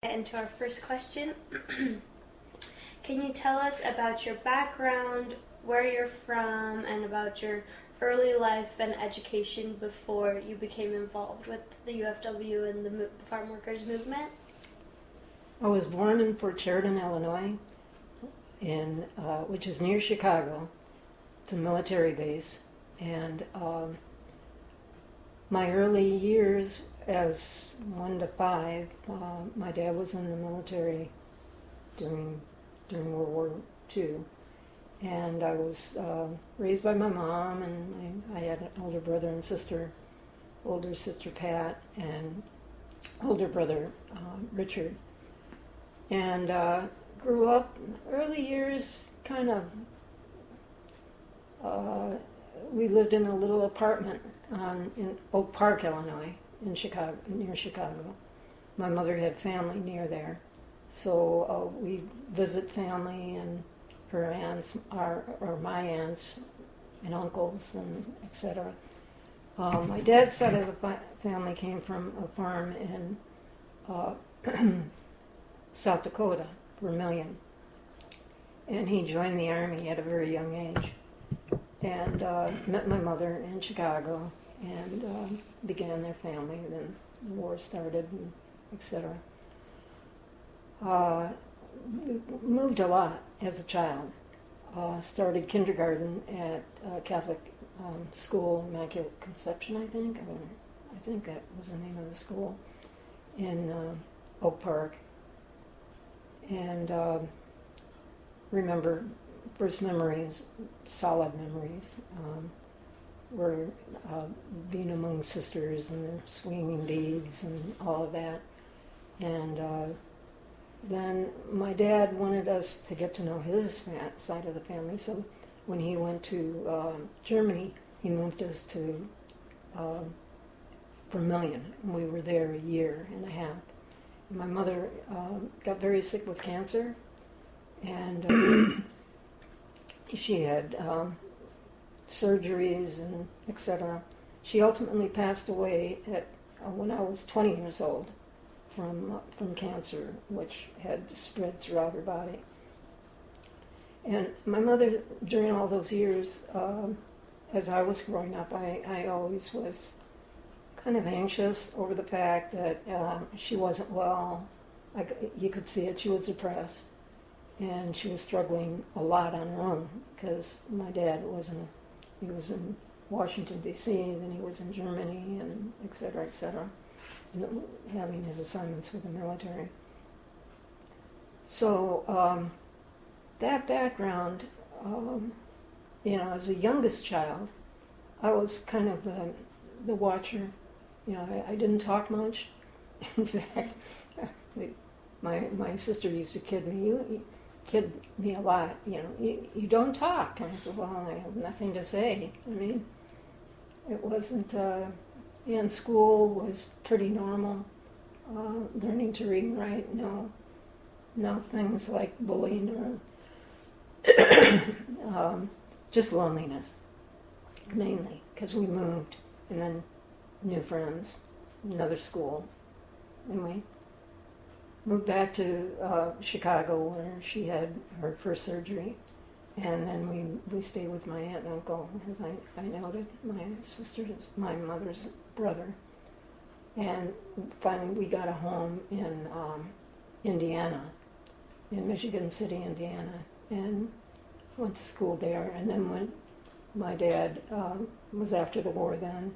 Into our first question. Can you tell us about your background, where you're from, and about your early life and education before you became involved with the UFW and the farm workers movement? I was born in Fort Sheridan, Illinois, which is near Chicago. It's a military base, and my early years as 1 to 5, my dad was in the military during World War II, and I was raised by my mom, and I had an older brother and sister, older sister Pat, and older brother Richard, and grew up early years kind of. We lived in a little apartment in Oak Park, Illinois, in Chicago, near Chicago. My mother had family near there, so we'd visit family and her aunts, or my aunts and uncles, and etc. My dad's side of the family came from a farm in South Dakota, Vermillion, and he joined the Army at a very young age, and met my mother in Chicago, and began their family. Then the war started, and etc. Moved a lot as a child. Started kindergarten at Catholic school, Immaculate Conception, I think. I think that was the name of the school in Oak Park. And remember first memories, solid memories, were being among sisters and swinging beads and all of that. And then my dad wanted us to get to know his side of the family, so when he went to Germany, he moved us to Vermillion, and we were there a year and a half. My mother got very sick with cancer, and she had surgeries and etc. She ultimately passed away when I was 20 years old from cancer, which had spread throughout her body. And my mother, during all those years, as I was growing up, I always was kind of anxious over the fact that she wasn't well. You could see it. She was depressed, and she was struggling a lot on her own because my dad he was in Washington, D.C., then he was in Germany, and et cetera, having his assignments with the military. So that background, as a youngest child, I was kind of the watcher. I didn't talk much. In fact, my sister used to kid me a lot. You don't talk. And I said, well, I have nothing to say. I mean, it wasn't. And school was pretty normal. Learning to read and write, no things like bullying or just loneliness, mainly because we moved and then new friends, another school, and we moved back to Chicago where she had her first surgery, and then we stayed with my aunt and uncle, as I noted, my mother's brother, and finally we got a home in Indiana, in Michigan City, Indiana, and went to school there. And then when my dad was after the war, then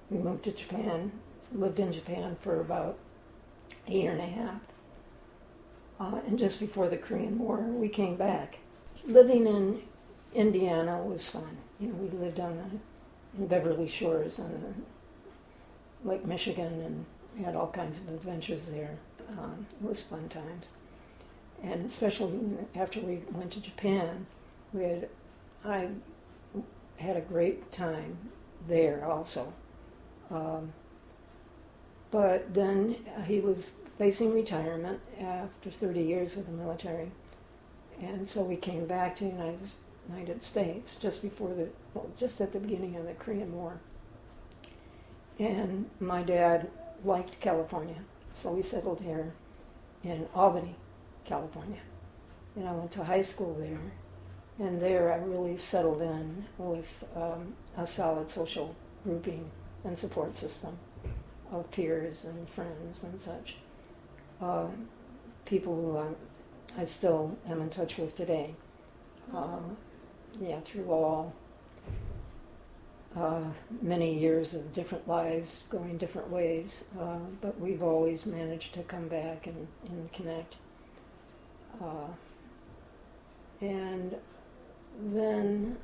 we moved to Japan, lived in Japan for about a year and a half. And just before the Korean War, we came back. Living in Indiana was fun. We lived in Beverly Shores on Lake Michigan, and we had all kinds of adventures there. It was fun times. And especially after we went to Japan, I had a great time there also. But then he was facing retirement after 30 years with the military, and so we came back to the United States just at the beginning of the Korean War. And my dad liked California, so we settled here. in Albany, California. And I went to high school there. And there I really settled in with a solid social grouping and support system of peers and friends and such. People who I still am in touch with today. Through all many years of different lives, going different ways, but we've always managed to come back and connect. And then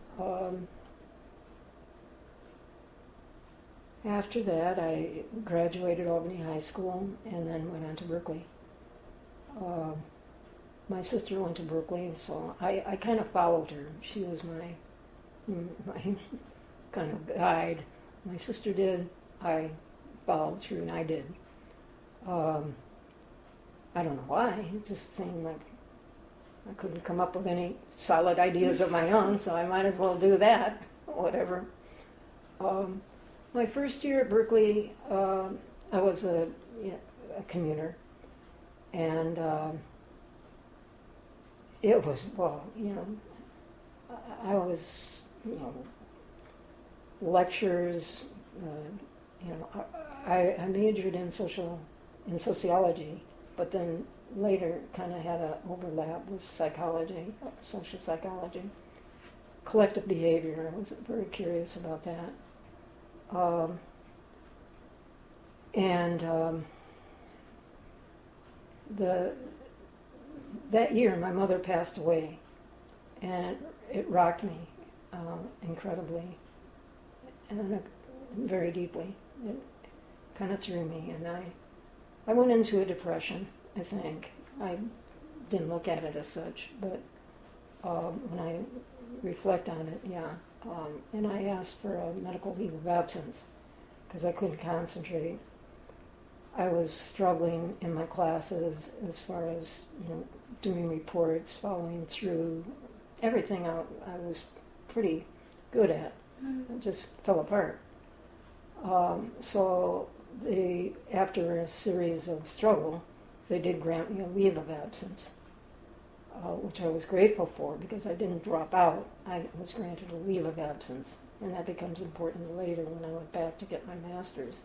after that, I graduated Albany High School and then went on to Berkeley. My sister went to Berkeley, so I kind of followed her. She was my kind of guide. My sister did, I followed through, and I did. I don't know why, it just seemed like I couldn't come up with any solid ideas of my own, so I might as well do that, whatever. My first year at Berkeley, I was a commuter, and it was, I was, lectures, I majored in sociology, but then later kind of had an overlap with psychology, social psychology, collective behavior. I was very curious about that. That year my mother passed away, and it rocked me incredibly and very deeply. It kind of threw me, and I went into a depression, I think. I didn't look at it as such, but when I reflect on it, and I asked for a medical leave of absence because I couldn't concentrate. I was struggling in my classes as far as doing reports, following through, everything I was pretty good at. It just fell apart. So after a series of struggle, they did grant me a leave of absence, which I was grateful for because I didn't drop out. I was granted a leave of absence, and that becomes important later when I went back to get my master's.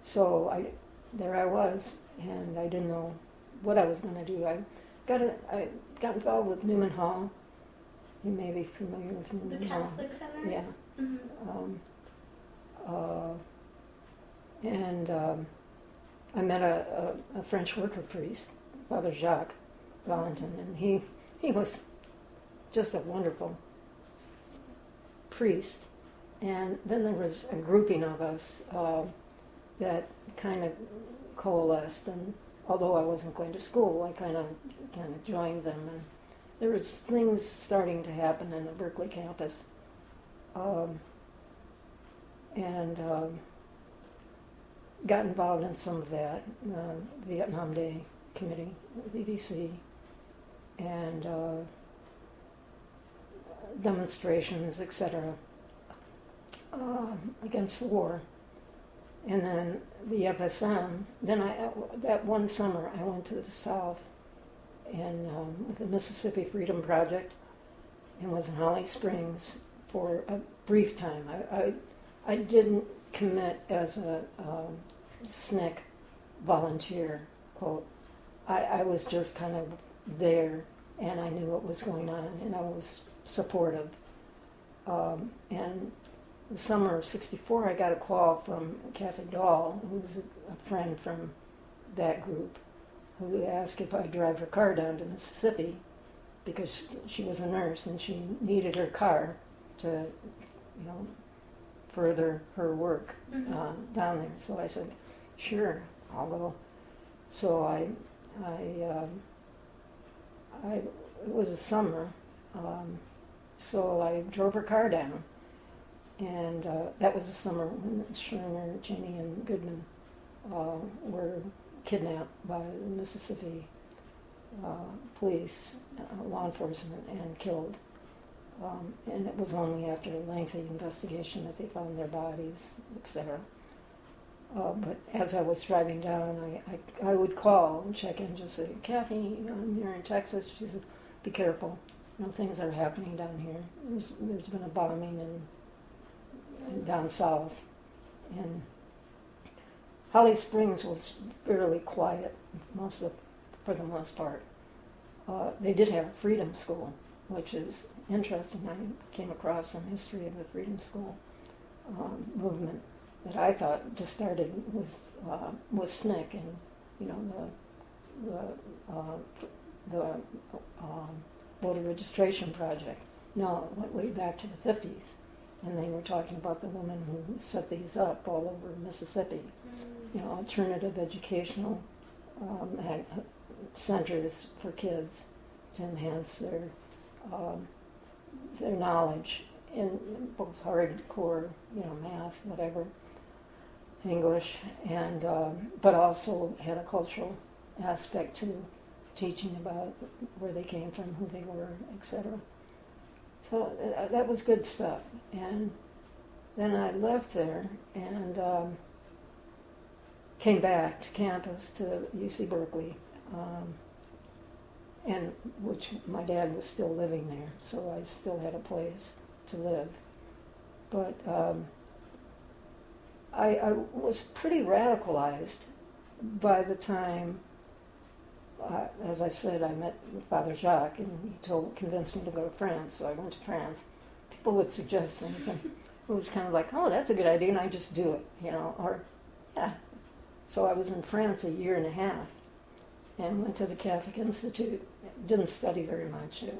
So there I was, and I didn't know what I was going to do. I got involved with Newman Hall. You may be familiar with Newman Hall. The Catholic Center? Yeah. Mm-hmm. I met a French worker priest, Father Jacques Valentin, and he was just a wonderful priest. And then there was a grouping of us that kind of coalesced, and although I wasn't going to school, I kind of joined them, and there was things starting to happen in the Berkeley campus. Got involved in some of that, Vietnam Day Committee, VDC, and demonstrations, etc., against the war. And then the FSM, that one summer I went to the South with the Mississippi Freedom Project and was in Holly Springs for a brief time. I didn't commit as a SNCC volunteer, quote. I was just kind of there, and I knew what was going on, and I was supportive. And the summer of '64, I got a call from Kathy Dahl, who was a friend from that group, who asked if I'd drive her car down to Mississippi because she was a nurse and she needed her car to, further her work down there. So I said, sure, I'll go. So it was a summer, so I drove her car down. And that was the summer when Sherman, Cheney, and Goodman were kidnapped by the Mississippi police, law enforcement, and killed. And it was only after a lengthy investigation that they found their bodies, etc. But as I was driving down, I would call and check in, just say, Kathy, I'm here in Texas. She said, be careful. Things are happening down here. There's been a bombing and down south. And Holly Springs was fairly quiet for the most part. They did have a freedom school, which is interesting. I came across some history of the freedom school movement that I thought just started with SNCC and the voter registration project. No, it went way back to the 50s, and they were talking about the women who set these up all over Mississippi. Alternative educational centers for kids to enhance their knowledge in both hardcore, math, whatever, English, and but also had a cultural aspect to teaching about where they came from, who they were, etc. So that was good stuff. And then I left there and came back to campus to UC Berkeley, and which my dad was still living there, so I still had a place to live. But I was pretty radicalized by the time, as I said, I met Father Jacques, and he convinced me to go to France, so I went to France. People would suggest things, and it was kind of like, oh, that's a good idea, and I just do it, or, yeah. So I was in France a year and a half, and went to the Catholic Institute. Didn't study very much. It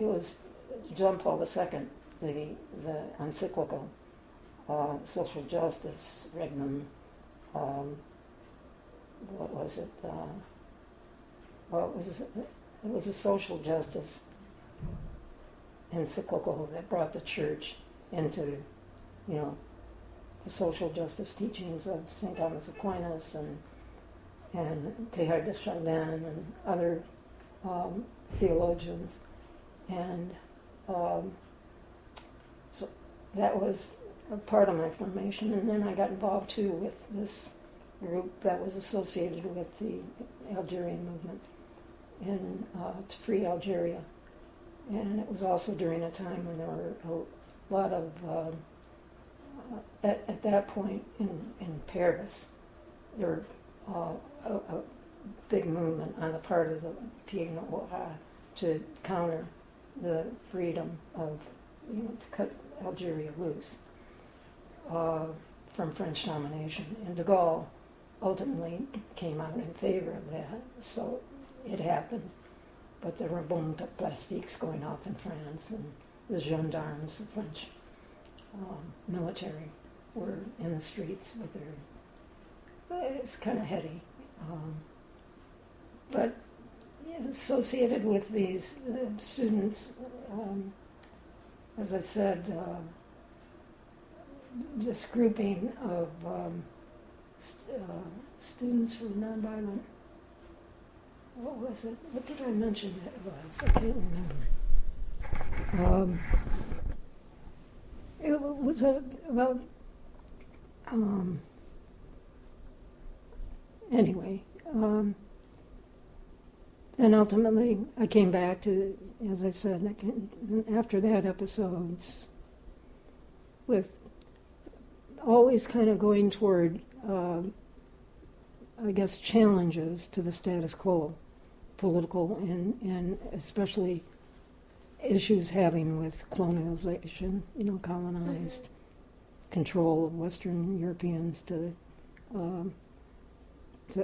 was John Paul II, the encyclical, social justice, regnum, what was it? It was a social justice encyclical that brought the church into, the social justice teachings of St. Thomas Aquinas and Teilhard de Chardin and other theologians. And so that was a part of my formation. And then I got involved too with this group that was associated with the Algerian movement to free Algeria. And it was also during a time when there were a lot of, at that point in Paris, there were a big movement on the part of the Pied Noir to counter the freedom of, to cut Algeria loose from French domination. And de Gaulle ultimately came out in favor of that, so it happened. But there were bombes plastiques going off in France, and the gendarmes, the French military, were in the streets with their, it's kind of heady. But associated with these students, as I said, this grouping of students who were nonviolent. What was it? What did I mention that it was? I can't remember. It was about, anyway. Then ultimately I came back to, as I said, after that episodes, with always kind of going toward, I guess, challenges to the status quo, political and especially issues having with colonialization, colonized control of Western Europeans to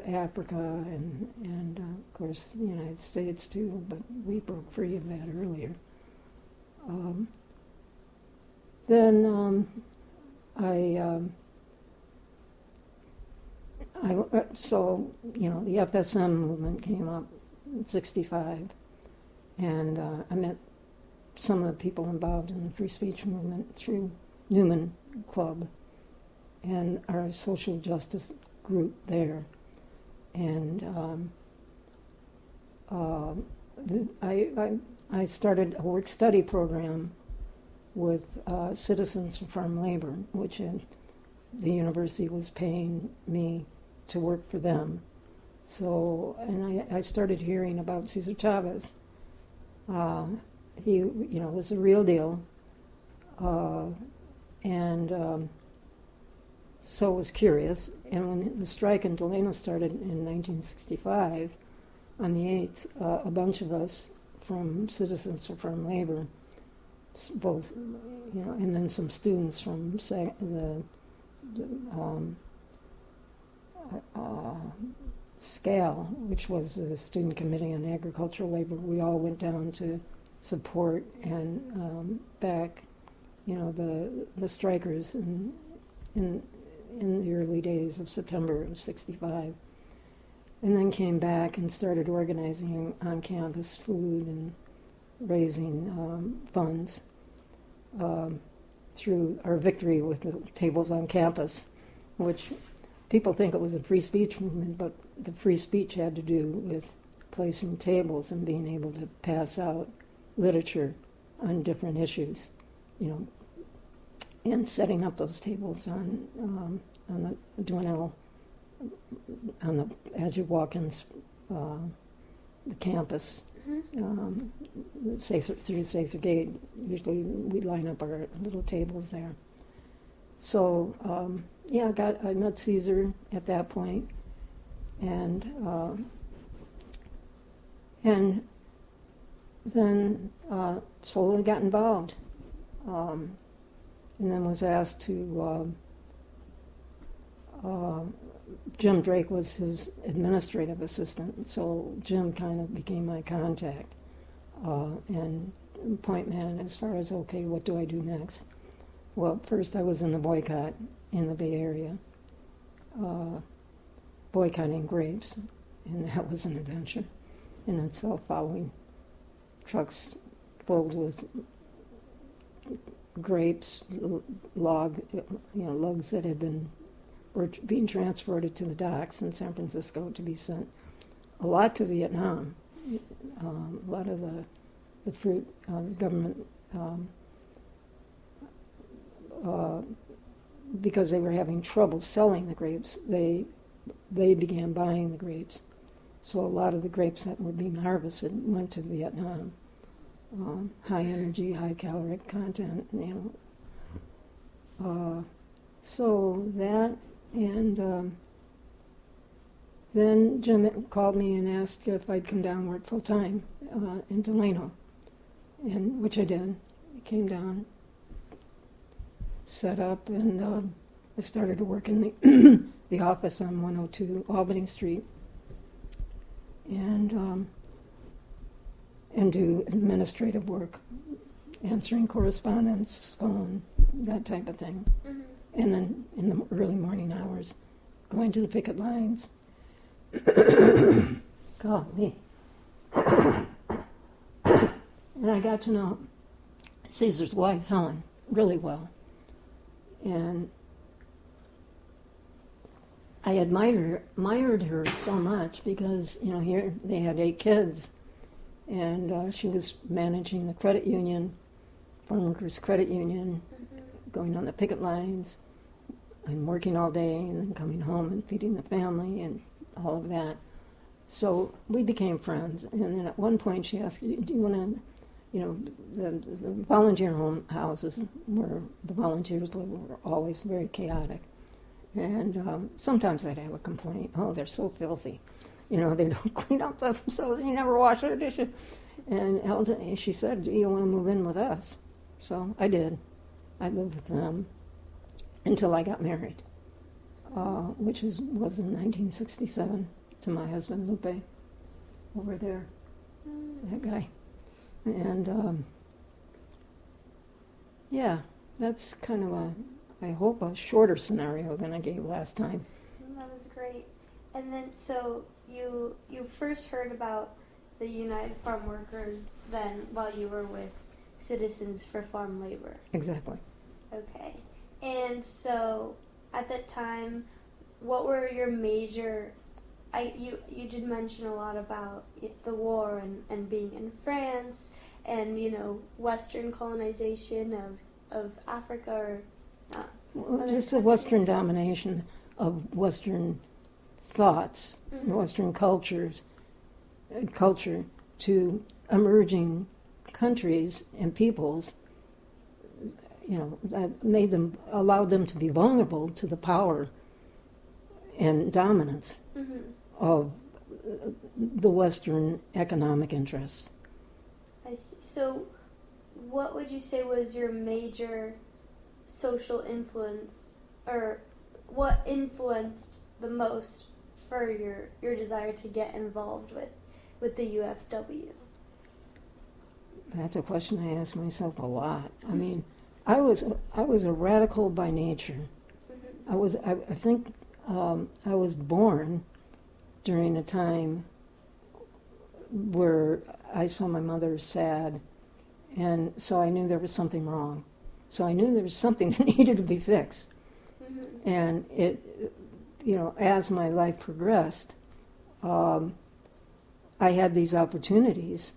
Africa and of course the United States too, but we broke free of that earlier. Then so the FSM movement came up in '65, and I met some of the people involved in the free speech movement through Newman Club and our social justice group there. And I started a work-study program with Citizens for Farm Labor, which had the university was paying me to work for them. So, and I started hearing about Cesar Chavez. He, was a real deal. And so was curious. And when the strike in Delano started in 1965, on the 8th, a bunch of us from Citizens for Farm Labor, both, and then some students from SCAL, which was the Student Committee on Agricultural Labor, we all went down to support and back, the strikers in the early days of September of '65, and then came back and started organizing on-campus food and raising funds through our victory with the tables on campus, which people think it was a free speech movement, but the free speech had to do with placing tables and being able to pass out literature on different issues, and setting up those tables on the Dwinell, as you walk in the campus. Through Sather Gate, usually we line up our little tables there. So I met Cesar at that point, and then slowly got involved, and then was asked to. Jim Drake was his administrative assistant, so Jim kind of became my contact and point man as far as, okay, what do I do next? Well, first I was in the boycott in the Bay Area, boycotting grapes, and that was an adventure in itself, following trucks filled with grapes, lugs that were being transported to the docks in San Francisco to be sent a lot to Vietnam. A lot of the fruit, government, because they were having trouble selling the grapes, they began buying the grapes. So a lot of the grapes that were being harvested went to Vietnam. High energy, high caloric content, so that, and then Jim called me and asked if I'd come down and work full time in Delano, and which I did. I came down, set up, and I started to work in the office on 102 Albany Street, and do administrative work, answering correspondence, phone, that type of thing. Mm-hmm. And then in the early morning hours, going to the picket lines. God, me. And I got to know Cesar's wife, Helen, really well. And I admired her so much because, here they had 8 kids. And she was managing the credit union, Farm Workers Credit Union, going on the picket lines and working all day and then coming home and feeding the family and all of that. So we became friends. And then at one point she asked, do you want to, the volunteer home houses where the volunteers live were always very chaotic. And sometimes I'd have a complaint, oh, they're so filthy. They don't clean up themselves, they never wash their dishes. And she said, do you want to move in with us? So I did. I lived with them until I got married, which was in 1967 to my husband, Lupe, over there, that guy. And that's kind of I hope a shorter scenario than I gave last time. That was great. And then, so you first heard about the United Farm Workers then while you were with Citizens for Farm Labor. Exactly. Okay. And so at that time, what were your major... You did mention a lot about the war and being in France and, Western colonization of Africa or Well, other just the Western countries? domination of Western thoughts, Western culture to emerging countries and peoples, that allowed them to be vulnerable to the power and dominance of the Western economic interests. I see. So, what would you say was your major social influence, or what influenced the most for your desire to get involved with the UFW? That's a question I ask myself a lot. I mean, I was a radical by nature. I think I was born during a time where I saw my mother sad, and so I knew there was something wrong. So I knew there was something that needed to be fixed. And as my life progressed, I had these opportunities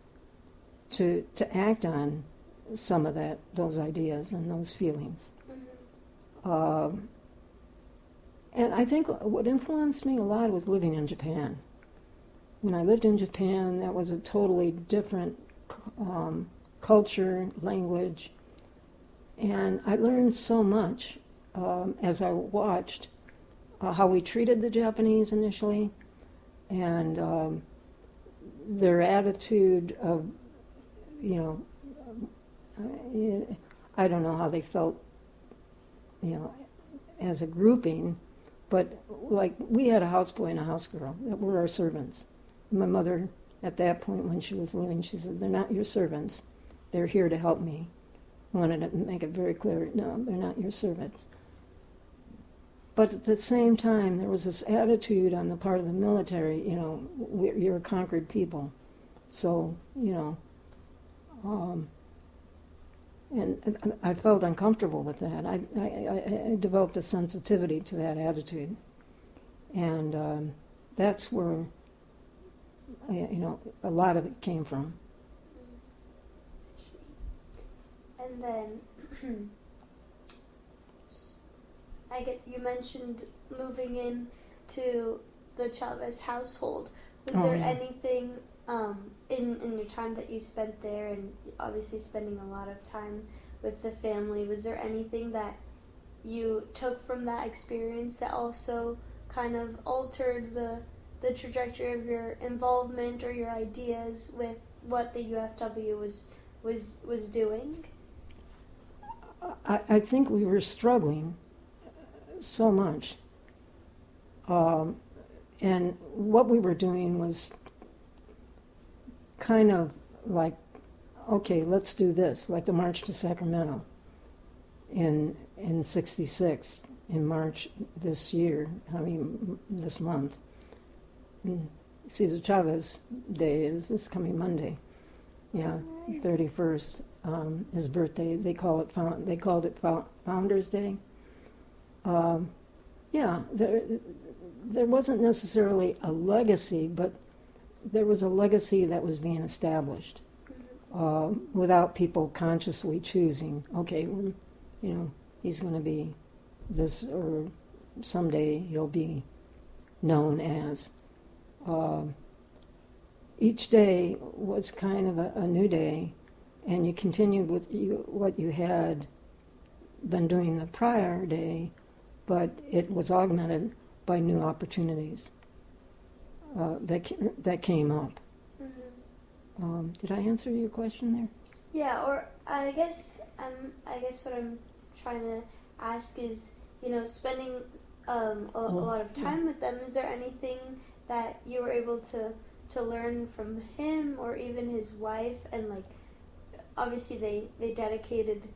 to act on some of those ideas and those feelings. And I think what influenced me a lot was living in Japan. When I lived in Japan, that was a totally different culture, language, and I learned so much as I watched how we treated the Japanese initially, and their attitude of, I don't know how they felt, as a grouping, but like we had a houseboy and a housegirl that were our servants. My mother, at that point when she was living, she said, "They're not your servants. They're here to help me." Wanted to make it very clear, no, they're not your servants. But at the same time, there was this attitude on the part of the military, you're a conquered people. So, and I felt uncomfortable with that. I developed a sensitivity to that attitude. And that's where, a lot of it came from. And then, you mentioned moving in to the Chavez household. Was there anything in your time that you spent there, and obviously spending a lot of time with the family, was there anything that you took from that experience that also kind of altered the trajectory of your involvement or your ideas with what the UFW was doing? I think we were struggling so much. And what we were doing was kind of like, okay, let's do this, like the March to Sacramento in 66, in March this month. And Cesar Chavez Day is this coming Monday. Yeah, 31st, his birthday. They called it Founders Day. There wasn't necessarily a legacy, but there was a legacy that was being established without people consciously choosing, okay, he's going to be this, or someday he'll be known as. Each day was kind of a new day, and you continued with what you had been doing the prior day, but it was augmented by new opportunities that came up. Did I answer your question there? Yeah, or I guess what I'm trying to ask is, spending a lot of time with them. Is there anything that you were able to learn from him or even his wife? And obviously they dedicated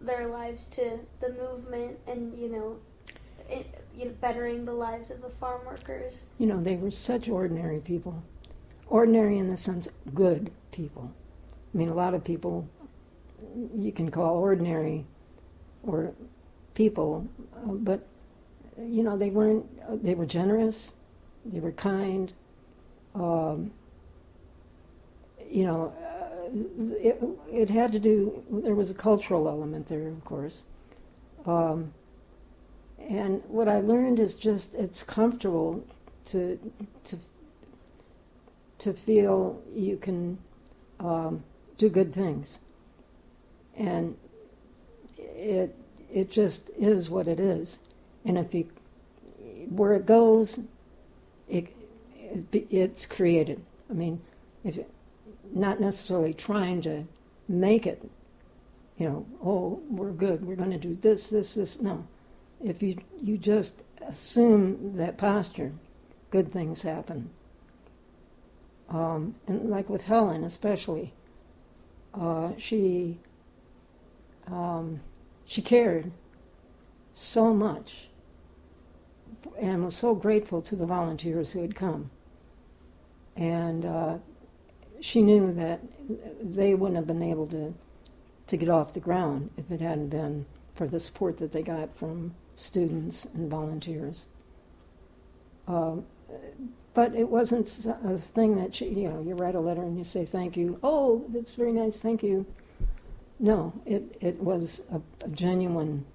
their lives to the movement and bettering the lives of the farm workers. They were such ordinary people. Ordinary in the sense, good people. I mean, a lot of people you can call ordinary or people, but they weren't. They were generous. They were kind. It had to do. There was a cultural element there, of course. And what I learned is just it's comfortable to to to feel you can do good things, and it just is what it is. And if you where it goes, it's created. I mean, if not necessarily trying to make it, oh, we're good, we're going to do this, this, this. No, if you just assume that posture, good things happen. And like with Helen, especially, she cared so much and was so grateful to the volunteers who had come. And she knew that they wouldn't have been able to get off the ground if it hadn't been for the support that they got from students and volunteers. But it wasn't a thing that you write a letter and you say thank you. Oh, that's very nice, thank you. No, it was a genuine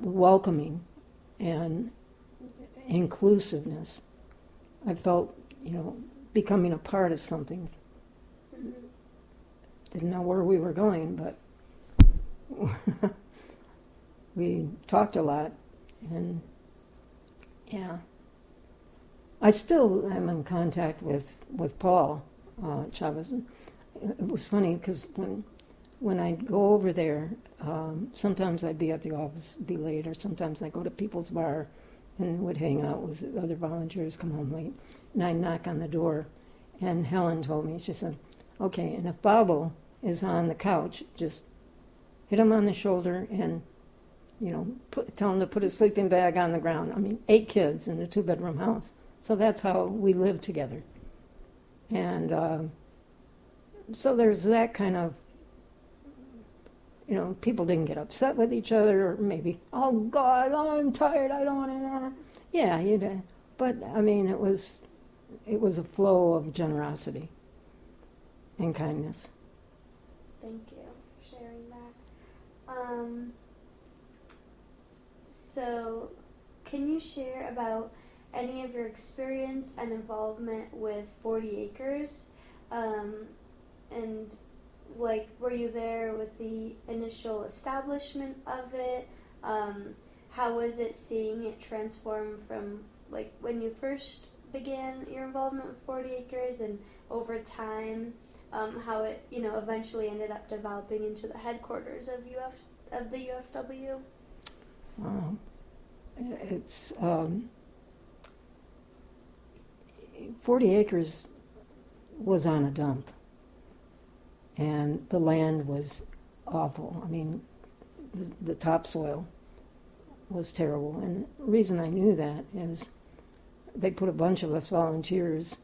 welcoming and inclusiveness. I felt, becoming a part of something. Mm-hmm. Didn't know where we were going, but we talked a lot, and yeah. I still am in contact with Paul Chavez. It was funny because when I go over there, sometimes I'd be at the office, be late, or sometimes I'd go to People's Bar and would hang out with other volunteers, come home late, and I'd knock on the door, and Helen told me, she said, okay, and if Bobble is on the couch, just hit him on the shoulder and, tell him to put his sleeping bag on the ground. I mean, 8 kids in a 2-bedroom house. So that's how we lived together. And so there's that kind of, people didn't get upset with each other, or maybe, oh God, I'm tired, I don't want to. Yeah, you did. But I mean, it was a flow of generosity and kindness. Thank you for sharing that. So, can you share about any of your experience and involvement with 40 Acres? And, were you there with the initial establishment of it? How was it seeing it transform from, when you first began your involvement with 40 Acres and over time, how it, eventually ended up developing into the headquarters of the UFW? It's 40 Acres was on a dump, and the land was awful. I mean, the topsoil was terrible, and the reason I knew that is they put a bunch of us volunteers.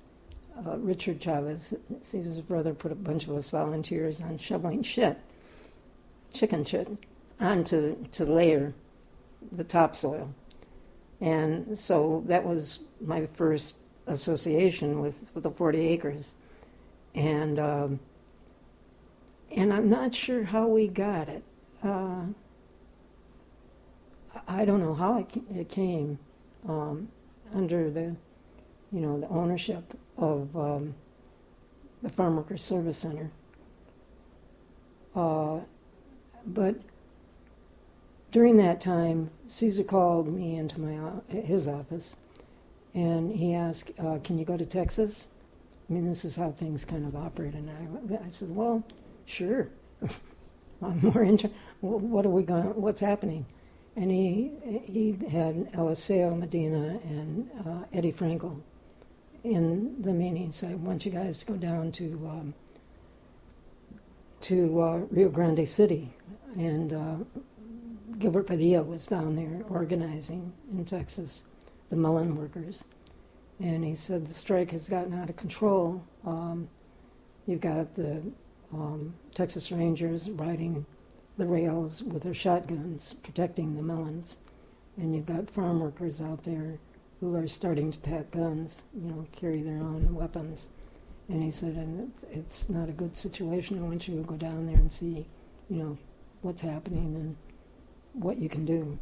Richard Chavez, Caesar's brother, put a bunch of us volunteers on shoveling chicken shit, onto to layer the topsoil. And so that was my first association with the 40 Acres. And I'm not sure how we got it. I don't know how it came under the ownership of the Farm Workers Service Center. But during that time, Caesar called me into his office, and he asked, can you go to Texas? I mean, this is how things kind of operate. And I said, well, sure. I'm more interested. What's happening? And he had Eliseo Medina and Eddie Frankel in the meeting. So I want you guys to go down to Rio Grande City. And Gilbert Padilla was down there organizing in Texas, the melon workers. And he said, the strike has gotten out of control. You've got the Texas Rangers riding the rails with their shotguns, protecting the melons. And you've got farm workers out there who are starting to pack guns, carry their own weapons. And he said, and it's not a good situation. I want you to go down there and see, what's happening. And what you can do.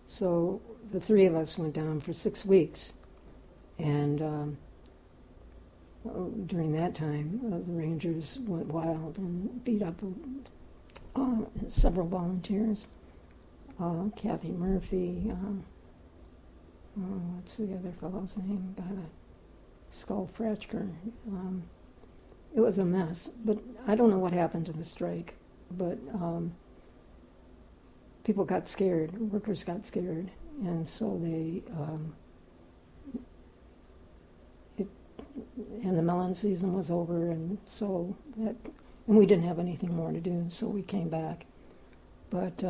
So the three of us went down for 6 weeks, and during that time, the Rangers went wild and beat up several volunteers. Kathy Murphy, what's the other fellow's name? Skull Fratchker. It was a mess, but I don't know what happened to the strike, but people got scared, workers got scared, and so and the melon season was over, and we didn't have anything more to do, so we came back. But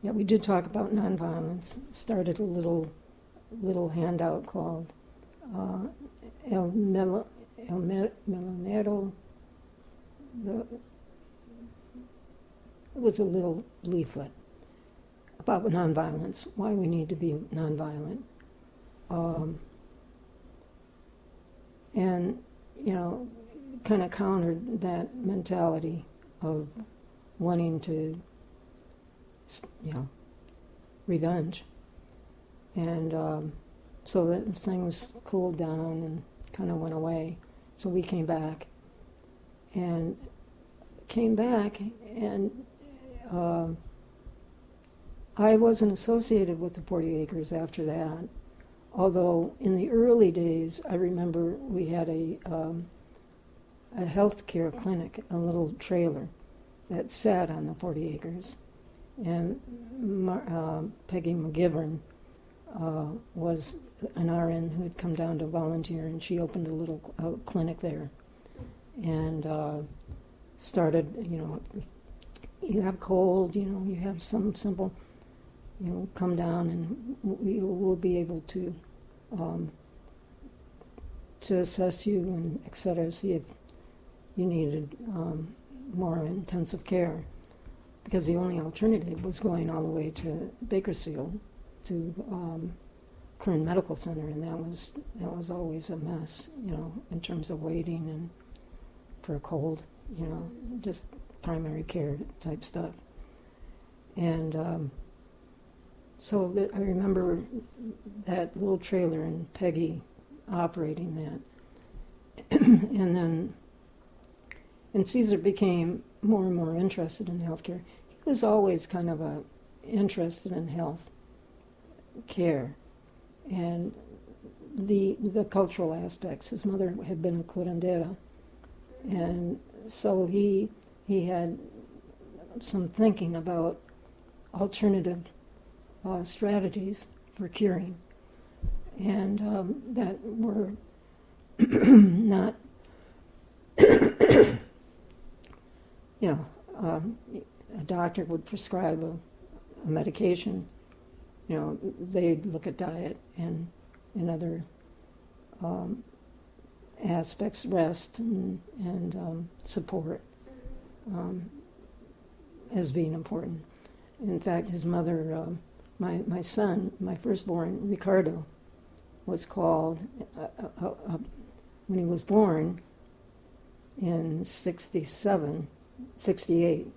yeah, we did talk about nonviolence. Started a little handout called El Melonero. It was a little leaflet about nonviolence, why we need to be nonviolent. And, kind of countered that mentality of wanting to, revenge. And so that things cooled down and kind of went away. So we came back. And I wasn't associated with the 40 acres after that. Although in the early days, I remember we had a health care clinic, a little trailer that sat on the 40 acres. And Peggy McGivern was an RN who had come down to volunteer, and she opened a little clinic there. And started, you have cold, you have some simple, come down and we'll be able to assess you and et cetera, see if you needed more intensive care. Because the only alternative was going all the way to Bakersfield, to Kern Medical Center, and that was always a mess, in terms of waiting and for a cold, just primary care type stuff. And so I remember that little trailer and Peggy operating that. And Caesar became more and more interested in healthcare. He was always kind of interested in health care and the cultural aspects. His mother had been a curandera, and so he had some thinking about alternative strategies for curing, and that were not, a doctor would prescribe a medication. They'd look at diet and other aspects, rest and support, as being important. In fact, his mother, my son, my firstborn, Ricardo, was called, when he was born in 68,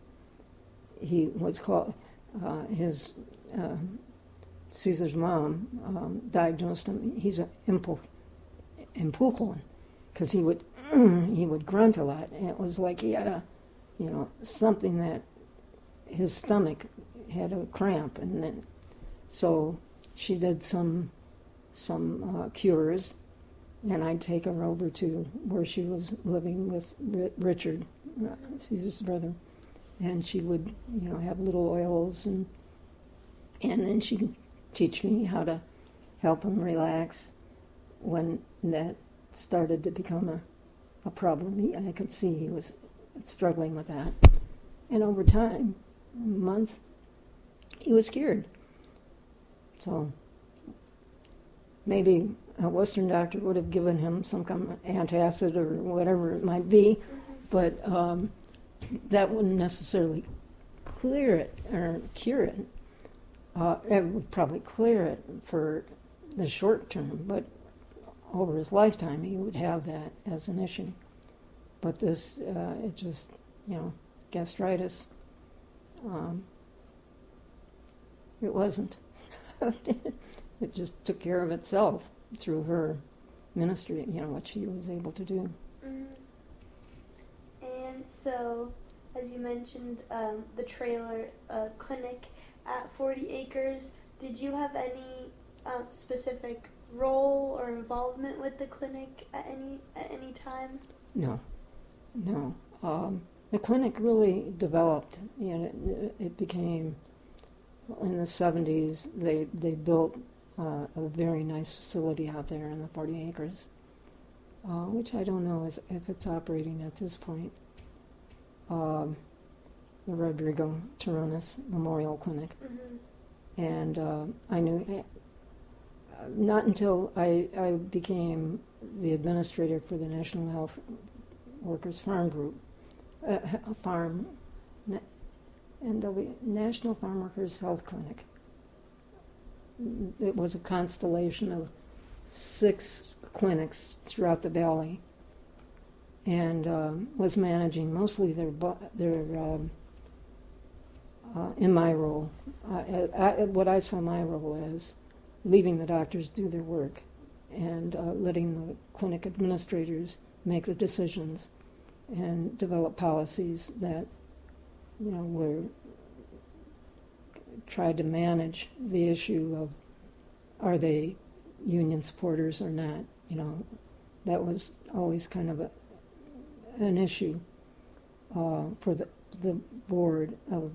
he was called, Caesar's mom diagnosed him, he's an impulsion, because he would grunt a lot, and it was like he had something that his stomach had a cramp, and then so she did some cures, and I'd take her over to where she was living with Richard, Caesar's brother, and she would have little oils, and then she'd teach me how to help him relax when that started to become a problem. I could see he was struggling with that. And over time, a month, he was cured. So maybe a Western doctor would have given him some kind of antacid or whatever it might be, but that wouldn't necessarily clear it or cure it. It would probably clear it for the short term, but over his lifetime he would have that as an issue. But this, it just, gastritis, it wasn't. It just took care of itself through her ministry, what she was able to do. Mm. And so, as you mentioned, the trailer clinic at 40 acres, did you have any specific role or involvement with the clinic at any time? No. The clinic really developed. It became, in the 70s, they built a very nice facility out there in the 40 acres, which I don't know if it's operating at this point. The Rodrigo Terrones Memorial Clinic. Mm-hmm. And I knew, not until I became the administrator for the National Health Workers Farm Group, National Farm Workers Health Clinic. It was a constellation of 6 clinics throughout the valley, and was managing mostly their in my role. What I saw my role as leaving the doctors do their work and letting the clinic administrators make the decisions and develop policies that were tried to manage the issue of, are they union supporters or not? That was always kind of an issue for the board of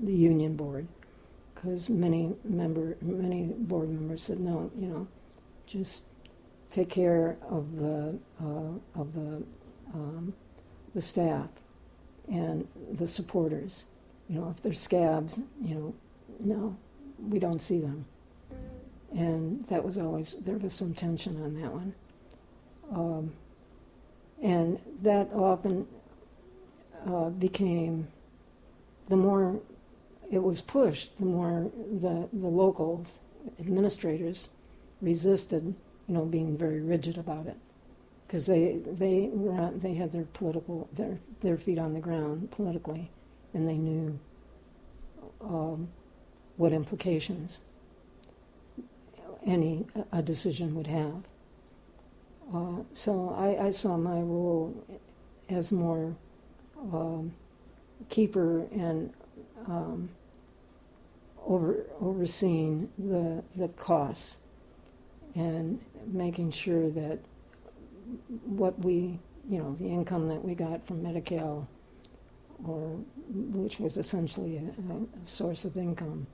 the union board, because many board members said no, just take care of the staff and the supporters. If they're scabs, no, we don't see them. And that was always, there was some tension on that one. And that often became, the more it was pushed, the more the local administrators resisted, being very rigid about it, because they had their political, their feet on the ground politically, and they knew what implications a decision would have. So I saw my role as more keeper and overseeing the costs and making sure that what we, the income that we got from Medi-Cal, or which was essentially a source of income,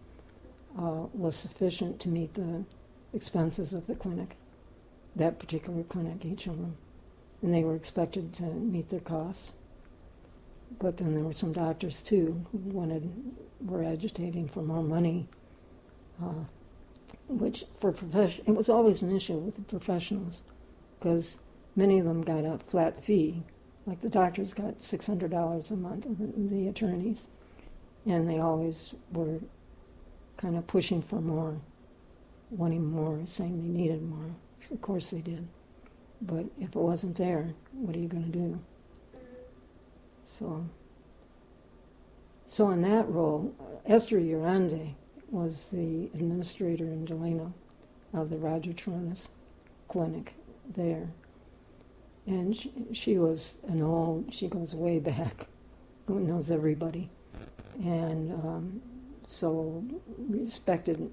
was sufficient to meet the expenses of the clinic, that particular clinic, each of them. And they were expected to meet their costs. But then there were some doctors, too, who were agitating for more money, which it was always an issue with the professionals, because many of them got a flat fee. Like the doctors got $600 a month, the attorneys, and they always were kind of pushing for more, wanting more, saying they needed more. Of course they did. But if it wasn't there, what are you going to do? So in that role, Esther Urande was the administrator in Delano of the Roger Terrones Clinic there. And she was she goes way back, who knows everybody. And so respected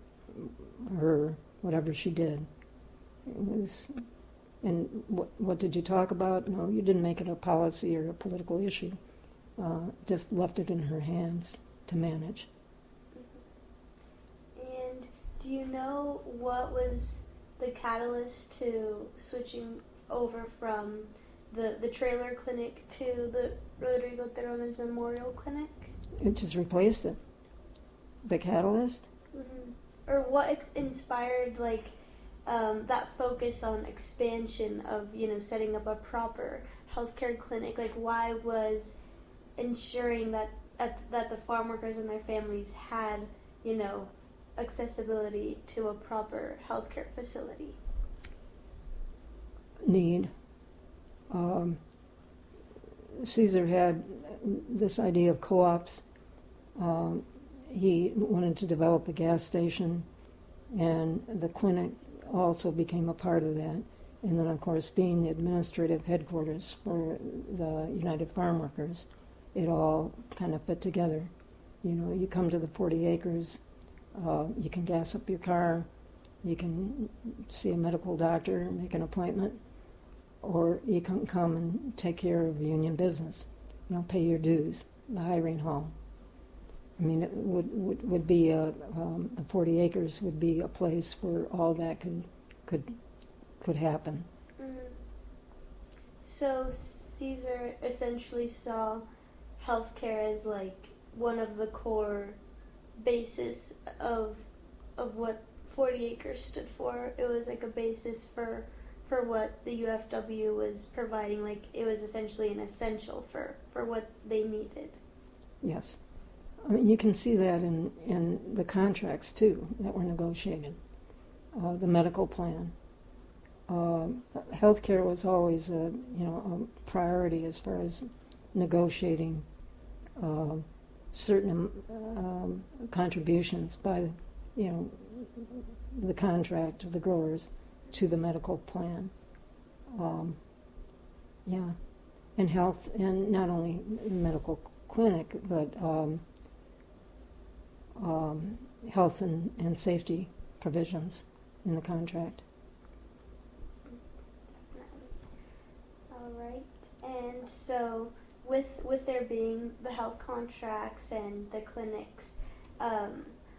her, whatever she did. It was, and what did you talk about? No, you didn't make it a policy or a political issue. Just left it in her hands to manage. And do you know what was the catalyst to switching over from the trailer clinic to the Rodrigo Terrones Memorial Clinic? It just replaced it. The catalyst? Mm-hmm. Or what inspired that focus on expansion of setting up a proper healthcare clinic? Why was ensuring that the farm workers and their families had accessibility to a proper healthcare facility? Need. Caesar had this idea of co-ops he wanted to develop the gas station, and the clinic also became a part of that. And then, of course, being the administrative headquarters for the United Farm Workers, it all kind of fit together. You know, you come to the 40 acres, you can gas up your car, you can see a medical doctor, make an appointment, or you can come and take care of union business, you know, pay your dues, the hiring hall. I mean, it would be the 40 acres would be a place where all that could happen. Mm-hmm. So Caesar essentially saw healthcare as like one of the core basis of what 40 acres stood for. It was like a basis for what the UFW was providing. Like it was essentially an essential for what they needed. Yes. I mean, you can see that in the contracts, too, that were negotiated. The medical plan. Healthcare was always a priority as far as negotiating certain contributions by, the contract of the growers to the medical plan. And health, and not only medical clinic, but health and safety provisions in the contract. All right. And so with there being the health contracts and the clinics,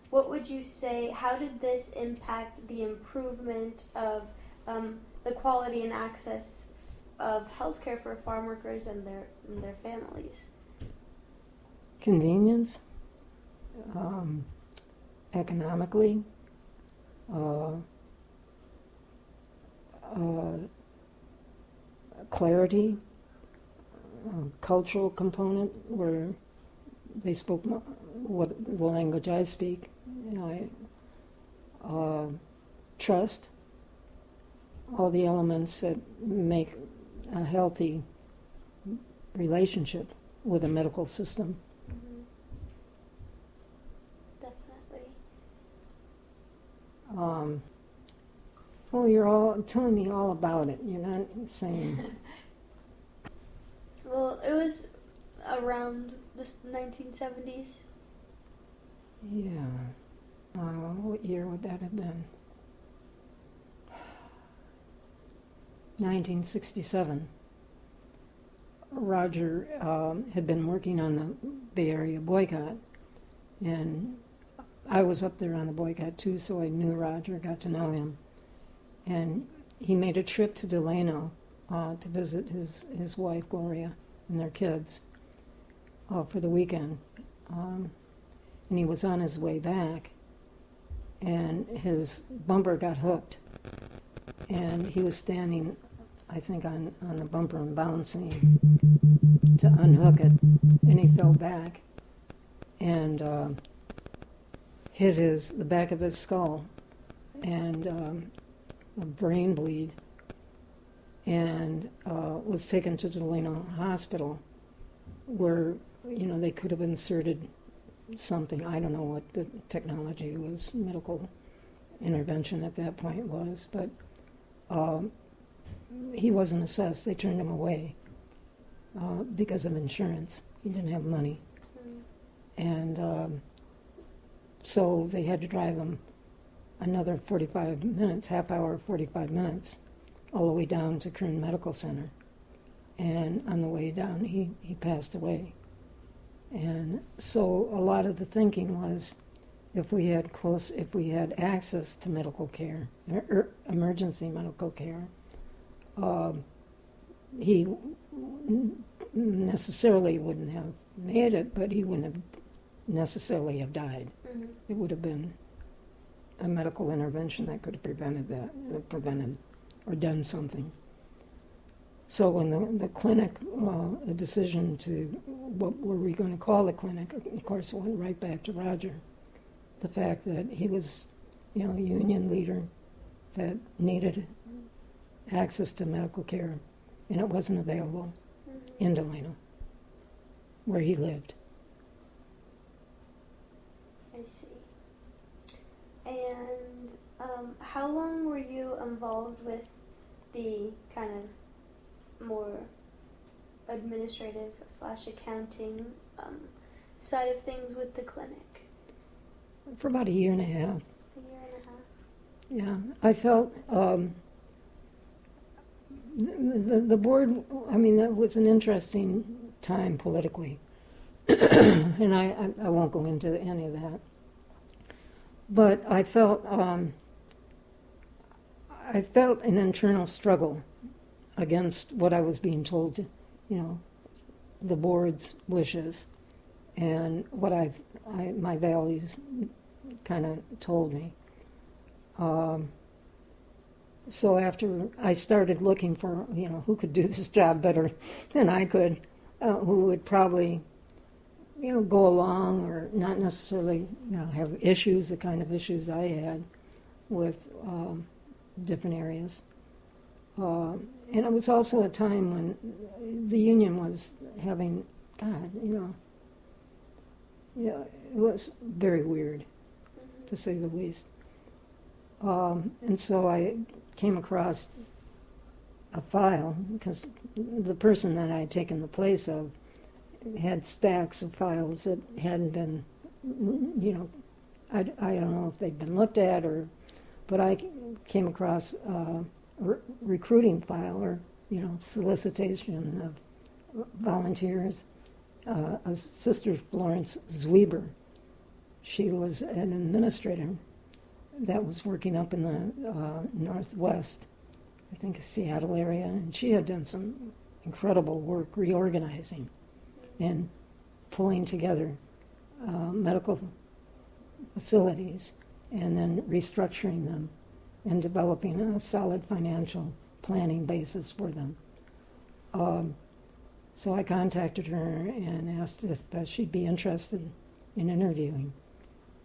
what would you say, how did this impact the improvement of the quality and access of healthcare for farm workers and their families? Convenience, economically, clarity, cultural component where they spoke what the language I speak, trust, all the elements that make a healthy relationship with a medical system. Mm-hmm. Definitely. Well, you're all telling me all about it. You're not saying. Well, it was around the 1970s. Yeah. What year would that have been? 1967. Roger had been working on the Bay Area boycott, and I was up there on the boycott too, so I knew Roger, got to know him. And he made a trip to Delano to visit his wife, Gloria, and their kids for the weekend. And he was on his way back, and his bumper got hooked. And he was standing, I think, on the bumper and bouncing to unhook it, and he fell back and hit the back of his skull, and a brain bleed, and was taken to Delano Hospital, where they could have inserted something. I don't know what the technology was, medical intervention at that point was, but he wasn't assessed. They turned him away because of insurance. He didn't have money. And so they had to drive him another 45 minutes, half hour, 45 minutes, all the way down to Kern Medical Center. And on the way down, he passed away. And so a lot of the thinking was, if we had access to medical care, emergency medical care, he necessarily wouldn't have made it, but he wouldn't have necessarily have died. Mm-hmm. It would have been a medical intervention that could have prevented or done something. So when the clinic, the decision to what were we going to call the clinic, of course, it went right back to Roger. The fact that he was, a union leader that needed access to medical care, and it wasn't available in Delano, where he lived. I see. And how long were you involved with the kind of more administrative / accounting side of things with the clinic? For about a year and a half. A year and a half. Yeah, I felt the board. I mean, that was an interesting time politically, and I won't go into any of that. But I felt an internal struggle against what I was being told to, the board's wishes, and what my values kind of told me. So after I started looking for, who could do this job better than I could, who would probably, go along or not necessarily, have issues, the kind of issues I had with different areas. And it was also a time when the union was having, it was very weird, to say the least. And so I came across a file, because the person that I had taken the place of had stacks of files that hadn't been, I don't know if they'd been looked at, but I came across a recruiting file, or, solicitation of volunteers. A Sister Florence Zweber, she was an administrator that was working up in the northwest, I think Seattle area, and she had done some incredible work reorganizing and pulling together medical facilities and then restructuring them and developing a solid financial planning basis for them. So I contacted her and asked if she'd be interested in interviewing.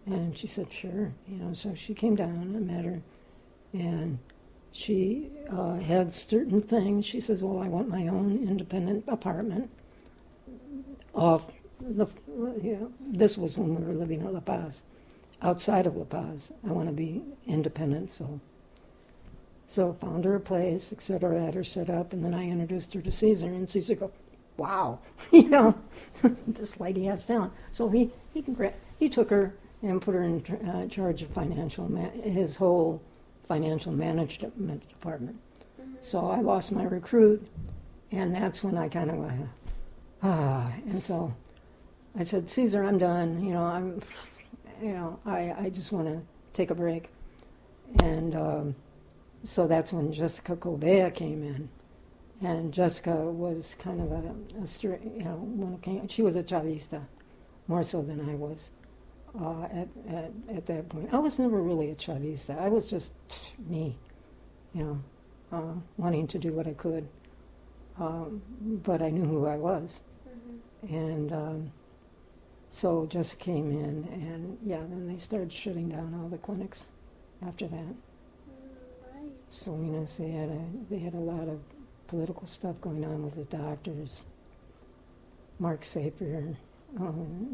And she said, sure. So she came down and I met her. And she had certain things. She says, well, I want my own independent apartment off this was when we were living at La Paz. Outside of La Paz, I want to be independent, so found her a place, etc., had her set up, and then I introduced her to Caesar, and Caesar goes, wow, this lady has talent. So he took her and put her in charge of his whole financial management department. Mm-hmm. So I lost my recruit, and that's when I kind of went, and so I said, Caesar, I'm done. I just want to take a break. And so that's when Jessica Covea came in. And Jessica was kind of she was a Chavista, more so than I was at that point. I was never really a Chavista. I was just me, wanting to do what I could. But I knew who I was. Mm-hmm. And so Jessica came in, and then they started shutting down all the clinics after that. Right. So they had a lot of political stuff going on with the doctors. Mark Sapir,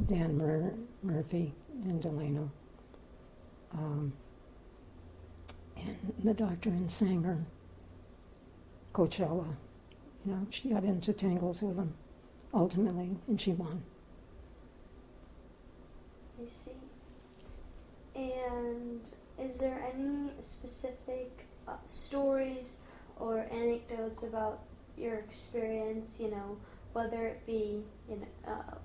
Dan Murphy, and Delano. And the doctor in Sanger, Coachella. She got into tangles with him ultimately, and she won. I see. And is there any specific stories or anecdotes about your experience, whether it be,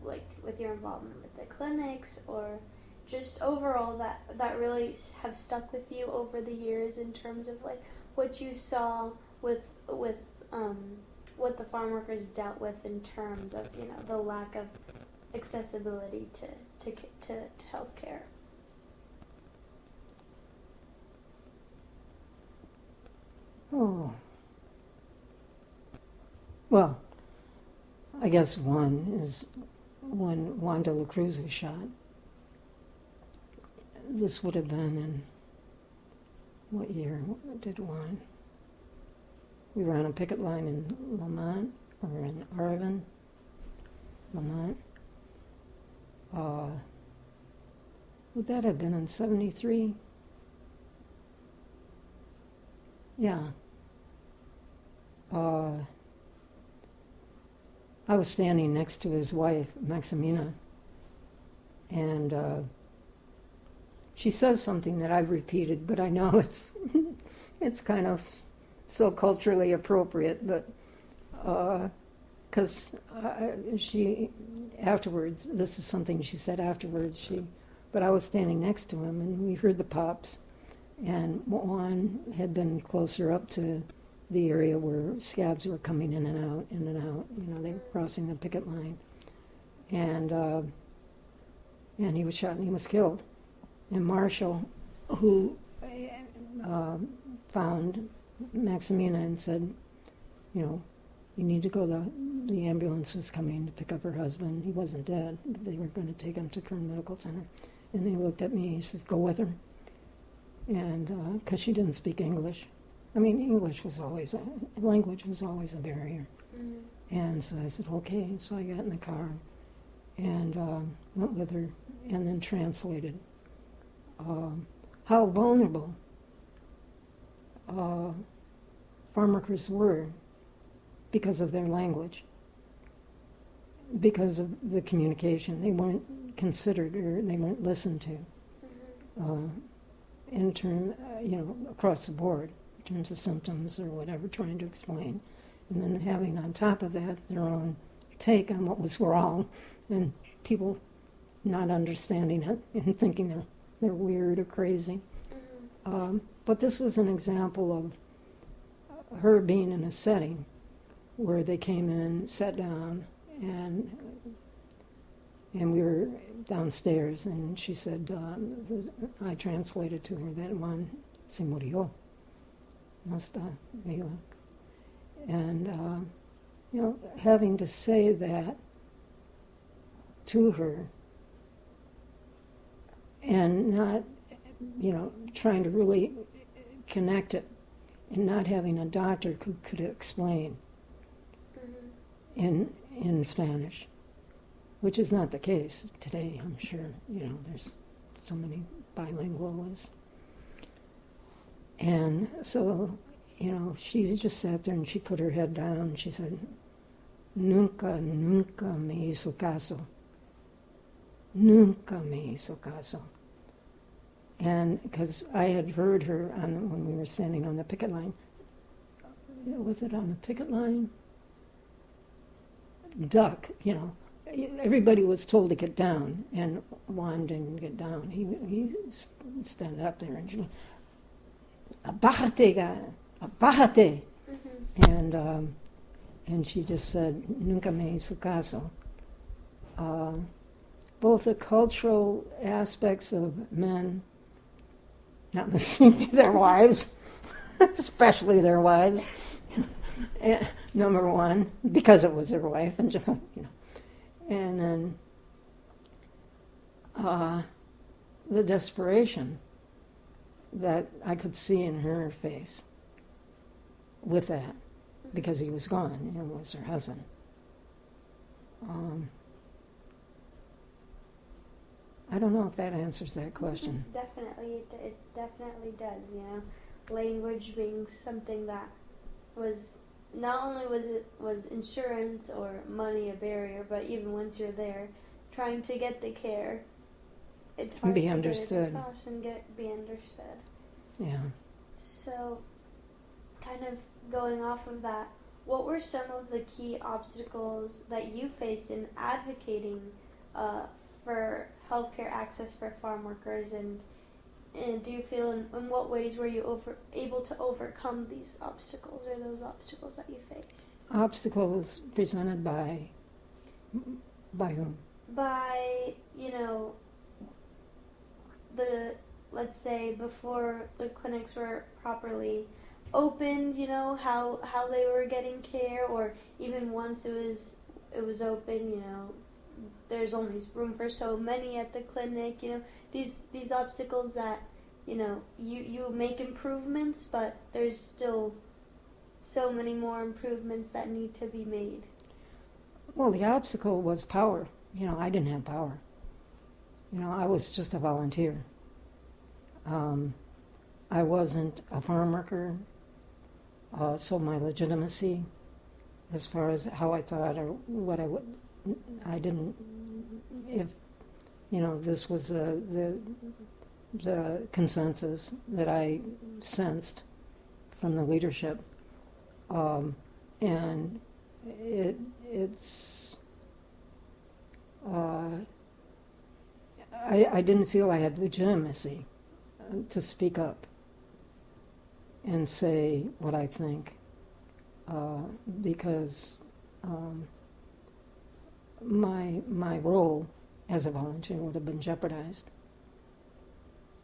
like with your involvement with the clinics, or just overall that really have stuck with you over the years in terms of like what you saw with what the farm workers dealt with in terms of, the lack of accessibility to healthcare? Oh. Well, I guess one is when Juan de la Cruz was shot. This would have been in what year? What did Juan? We were on a picket line in Lamont, or in Arvin, Lamont. would that have been in 73? Yeah. I was standing next to his wife, Maximina, and she says something that I've repeated, but I know it's it's kind of so culturally appropriate, but because she afterwards, this is something she said afterwards, but I was standing next to him, and we heard the pops, and one had been closer up to the area where scabs were coming in and out, they were crossing the picket line, and he was shot and he was killed. And Marshall, who found Maximina and said, you need to go, the ambulance was coming to pick up her husband. He wasn't dead, but they were going to take him to Kern Medical Center. And he looked at me, he said, go with her. And because she didn't speak English. I mean, language was always a barrier. Mm-hmm. And so I said, okay. So I got in the car and went with her and then translated how vulnerable farm workers were because of their language, because of the communication. They weren't considered or they weren't listened to across the board. In terms of symptoms or whatever, trying to explain. And then having on top of that their own take on what was wrong, and people not understanding it and thinking they're weird or crazy. But this was an example of her being in a setting where they came in, sat down, and we were downstairs, and she said, I translated to her that Juan se murió. And having to say that to her and not, trying to really connect it and not having a doctor who could explain in Spanish, which is not the case today, I'm sure. There's so many bilingualists. And so, she just sat there and she put her head down and she said, nunca me hizo caso. Nunca me hizo caso. And because I had heard her when we were standing on the picket line. Was it on the picket line? Duck, Everybody was told to get down, and Juan didn't get down. He stood up there and she, abájate, abájate. Mm-hmm. And she just said, nunca me hizo caso. Both the cultural aspects of men not listening to their wives, especially their wives, number one, because it was their wife, and then the desperation that I could see in her face with that, because he was gone, was her husband. I don't know if that answers that question. Definitely, it definitely does, Language being something that was, not only was insurance or money a barrier, but even once you're there, trying to get the care, it's hard be to understood. get it across and be understood. Yeah. So, kind of going off of that, what were some of the key obstacles that you faced in advocating for healthcare access for farm workers, and do you feel in what ways were you able to overcome these obstacles, or those obstacles that you faced? Obstacles presented by whom? By, let's say before the clinics were properly opened, how they were getting care, or even once it was open, there's only room for so many at the clinic, these obstacles that, you make improvements, but there's still so many more improvements that need to be made. Well, the obstacle was power. I didn't have power. I was just a volunteer. I wasn't a farm worker, so my legitimacy, as far as how I thought or what I would, I didn't. If this was the consensus that I sensed from the leadership, and it's. I didn't feel I had legitimacy to speak up and say what I think, because my role as a volunteer would have been jeopardized.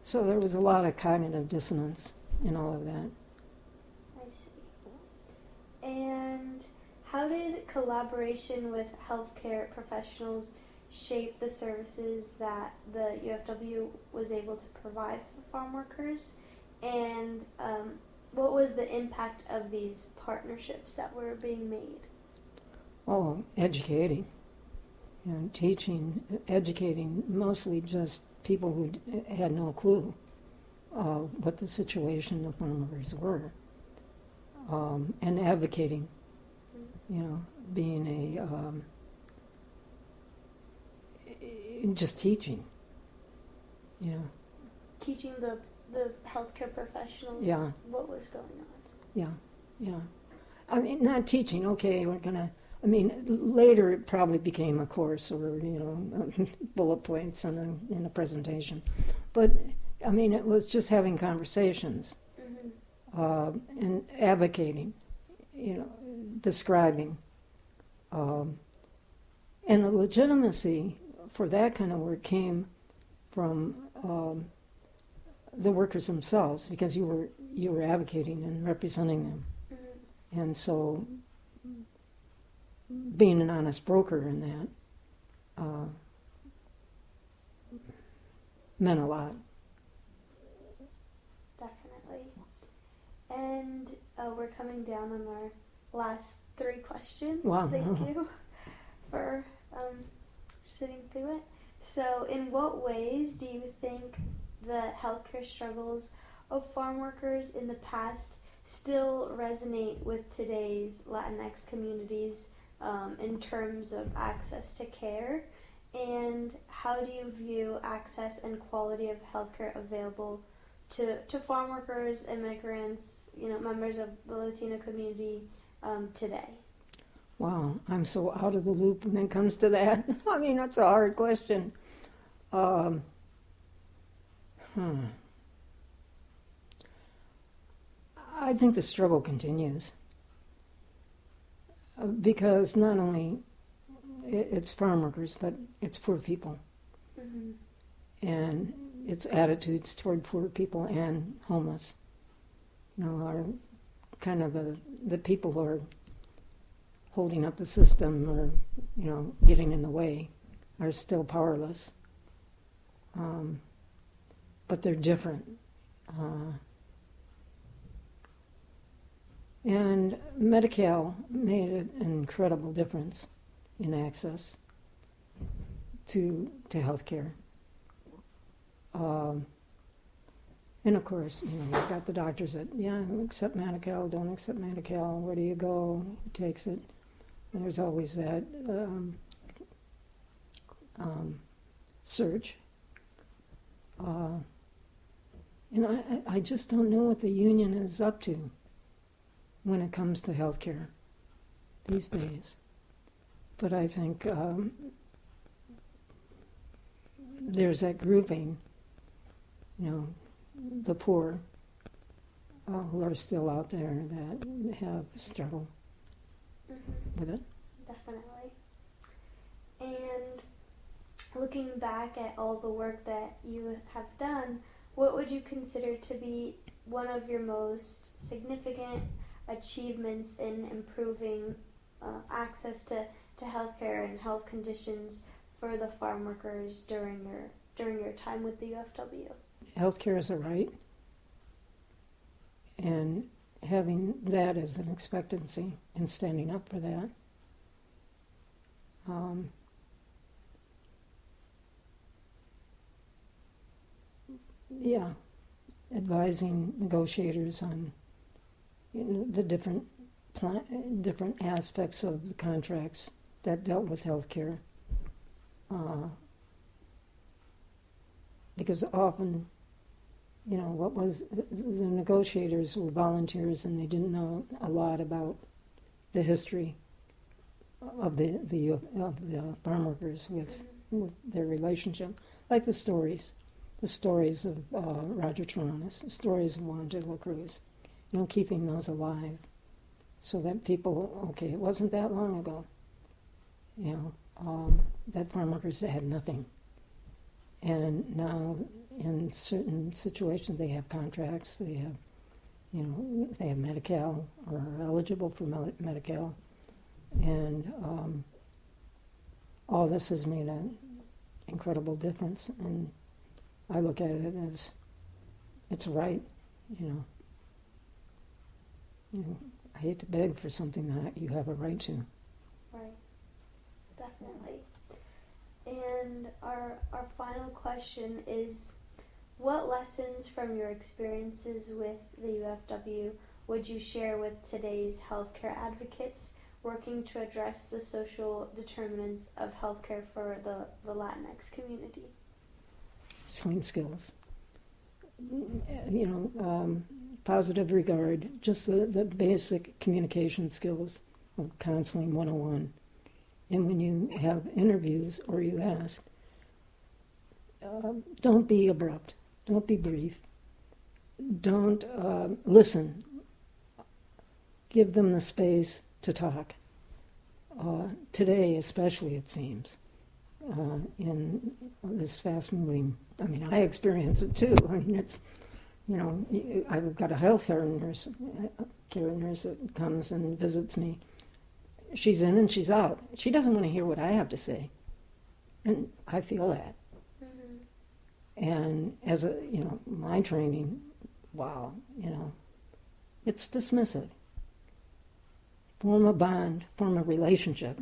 So there was a lot of cognitive dissonance in all of that. I see. And how did collaboration with healthcare professionals shape the services that the UFW was able to provide for farm workers? And what was the impact of these partnerships that were being made? Oh, educating. Teaching, educating mostly just people who had no clue what the situation of farmers were, and advocating, being just teaching, Teaching the healthcare professionals what was going on. Yeah. I mean, not teaching, okay, we're going to, later it probably became a course or, bullet points in a presentation. But, it was just having conversations and advocating, describing. And the legitimacy for that kind of work came from the workers themselves, because you were advocating and representing them. And so being an honest broker in that meant a lot. Definitely. And we're coming down on our last 3 questions. Wow. Thank you for sitting through it. So in what ways do you think the healthcare struggles of farm workers in the past still resonate with today's Latinx communities in terms of access to care? And how do you view access and quality of healthcare available to farm workers, immigrants, members of the Latino community today? Wow, I'm so out of the loop when it comes to that. That's a hard question. I think the struggle continues because not only it's farm workers, but it's poor people. And it's attitudes toward poor people and homeless. Are kind of the people who are holding up the system or, getting in the way are still powerless. But they're different. And Medi-Cal made an incredible difference in access to health care. And of course, you've got the doctors that, accept Medi-Cal, don't accept Medi-Cal, where do you go, who takes it? And there's always that search. And I just don't know what the union is up to when it comes to healthcare these days. But I think there's that grouping, the poor who are still out there that have struggled with it. Definitely. And looking back at all the work that you have done, what would you consider to be one of your most significant achievements in improving access to healthcare and health conditions for the farm workers during your time with the UFW? Healthcare is a right, and having that as an expectancy and standing up for that. yeah, advising negotiators on the different different aspects of the contracts that dealt with healthcare. Because often, the negotiators were volunteers and they didn't know a lot about the history of the farm workers with their relationship, like the stories of Roger Taranis, the stories of Juan de la Cruz, keeping those alive, so that people, okay, it wasn't that long ago, that farm workers had nothing, and now in certain situations they have contracts, they have Medi-Cal or are eligible for Medi-Cal, and all this has made an incredible difference, and I look at it as it's right, I hate to beg for something that you have a right to. Right, definitely. And our final question is, what lessons from your experiences with the UFW would you share with today's healthcare advocates working to address the social determinants of healthcare for the Latinx community? Swing skills. Positive regard, just the basic communication skills of counseling 101. And when you have interviews or you ask, don't be abrupt, don't be brief, don't listen. Give them the space to talk. Today, especially, it seems, in this fast-moving, I experience it too. It's, I've got a care nurse that comes and visits me. She's in and she's out. She doesn't want to hear what I have to say. And I feel that. Mm-hmm. And as my training, wow, it's dismissive. Form a bond, form a relationship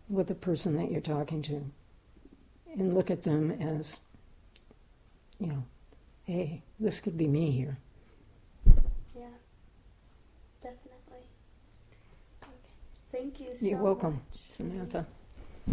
with the person that you're talking to. And look at them as, hey, this could be me here. Yeah, definitely. Okay. Thank you so much. You're welcome, Samantha.